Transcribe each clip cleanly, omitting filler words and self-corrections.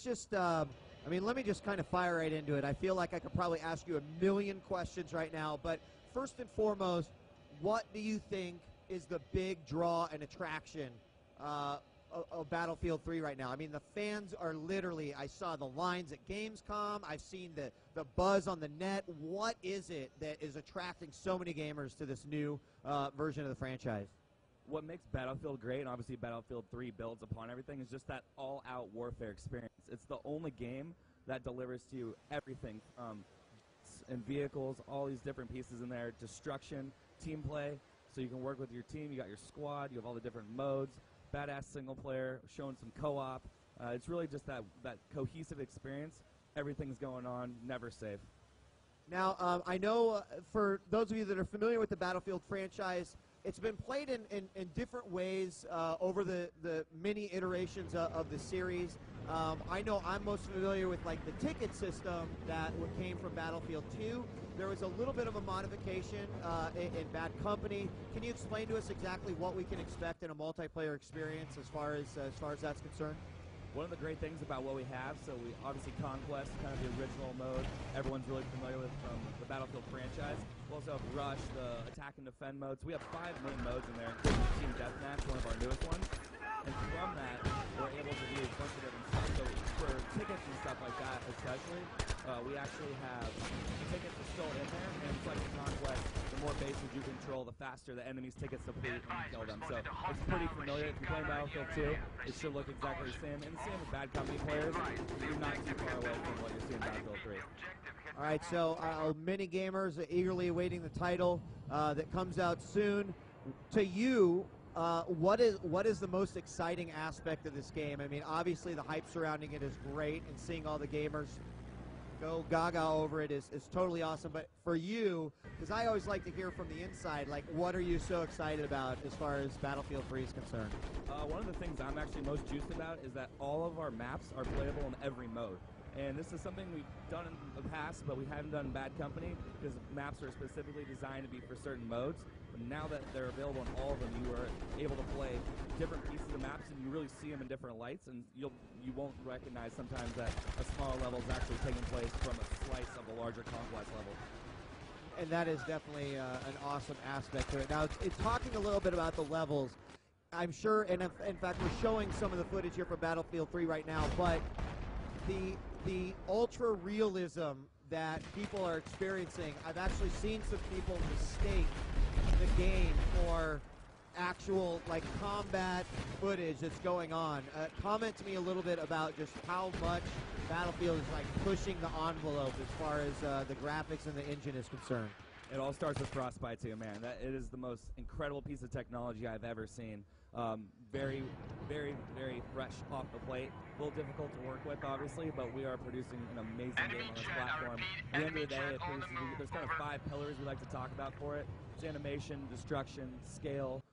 just, I mean, let me just kind of fire right into it. I feel like I could probably ask you a million questions right now, but first and foremost, what do you think is the big draw and attraction of Battlefield 3 right now? I mean, the fans are literally, I saw the lines at Gamescom, I've seen the buzz on the net. What is it that is attracting so many gamers to this new version of the franchise? What makes Battlefield great, and obviously Battlefield 3 builds upon everything, is just that all-out warfare experience. It's the only game that delivers to you everything, and vehicles, all these different pieces in there, destruction, team play, so you can work with your team, you got your squad, you have all the different modes, badass single player, showing some co-op. It's really just that cohesive experience. Everything's going on, never safe. Now, I know for those of you that are familiar with the Battlefield franchise, it's been played in different ways over the many iterations of the series. I know I'm most familiar with like the ticket system that came from Battlefield 2. There was a little bit of a modification in Bad Company. Can you explain to us exactly what we can expect in a multiplayer experience as far as that's concerned? One of the great things about what we have, so we obviously Conquest, kind of the original mode everyone's really familiar with from the Battlefield franchise. We also have Rush, the attack and defend modes. We have 5 main modes in there, including Team Deathmatch, one of our newest ones. And from that, we're able to do a bunch of different stuff. So for tickets and stuff like that, especially, we actually have tickets are still in there, and it's like the Conquest. The more bases you control, the faster the enemy's tickets deplete when you kill them. So it's pretty familiar. If you're playing Battlefield 2, it should look exactly the same. And the same with Bad Company players. You're not too far away from what you're seeing in Battlefield 3. All right, so many gamers are eagerly awaiting the title that comes out soon. To you, what is the most exciting aspect of this game? I mean, obviously the hype surrounding it is great, and seeing all the gamers go gaga over it is totally awesome. But for you, because I always like to hear from the inside, like, what are you so excited about as far as Battlefield 3 is concerned? One of the things I'm actually most juiced about is that all of our maps are playable in every mode. And this is something we've done in the past, but we haven't done in Bad Company, because maps are specifically designed to be for certain modes. But now that they're available in all of them, you are able to play different pieces of maps, and you really see them in different lights, and you won't recognize sometimes that a smaller level is actually taking place from a slice of a larger Conquest level. And that is definitely an awesome aspect to it. Now, it's talking a little bit about the levels. I'm sure, and in fact, we're showing some of the footage here for Battlefield 3 right now, but the ultra realism that people are experiencing, I've actually seen some people mistake the game for actual like combat footage that's going on. Comment to me a little bit about just how much Battlefield is like pushing the envelope as far as the graphics and the engine is concerned. It all starts with Frostbite 2, man. It is the most incredible piece of technology I've ever seen. Very, very, very fresh off the plate. A little difficult to work with, obviously, but we are producing an amazing game on this platform. At the end of the day, there's kind of 5 pillars we like to talk about for it. It's animation, destruction, scale,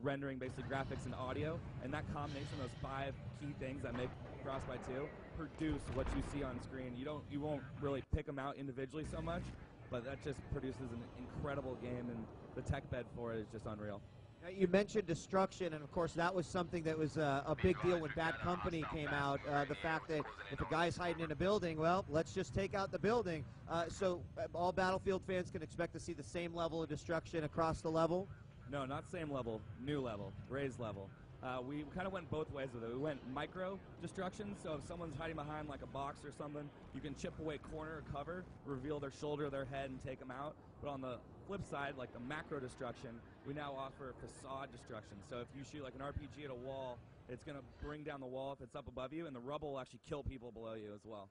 rendering, basically graphics and audio. And that combination of those 5 key things that make Frostbite 2 produce what you see on screen. You won't really pick them out individually so much, but that just produces an incredible game, and the tech bed for it is just unreal. Now, you mentioned destruction, and of course that was something that was a big deal when Bad Company came out. The fact that if a guy's hiding in a building, well, let's just take out the building. So all Battlefield fans can expect to see the same level of destruction across the level? No, not same level, new level, raised level. We kind of went both ways with it. We went micro destruction, so if someone's hiding behind like a box or something, you can chip away corner or cover, reveal their shoulder, their head, and take them out. But on the flip side, like the macro destruction, we now offer facade destruction. So if you shoot like an RPG at a wall, it's going to bring down the wall if it's up above you, and the rubble will actually kill people below you as well.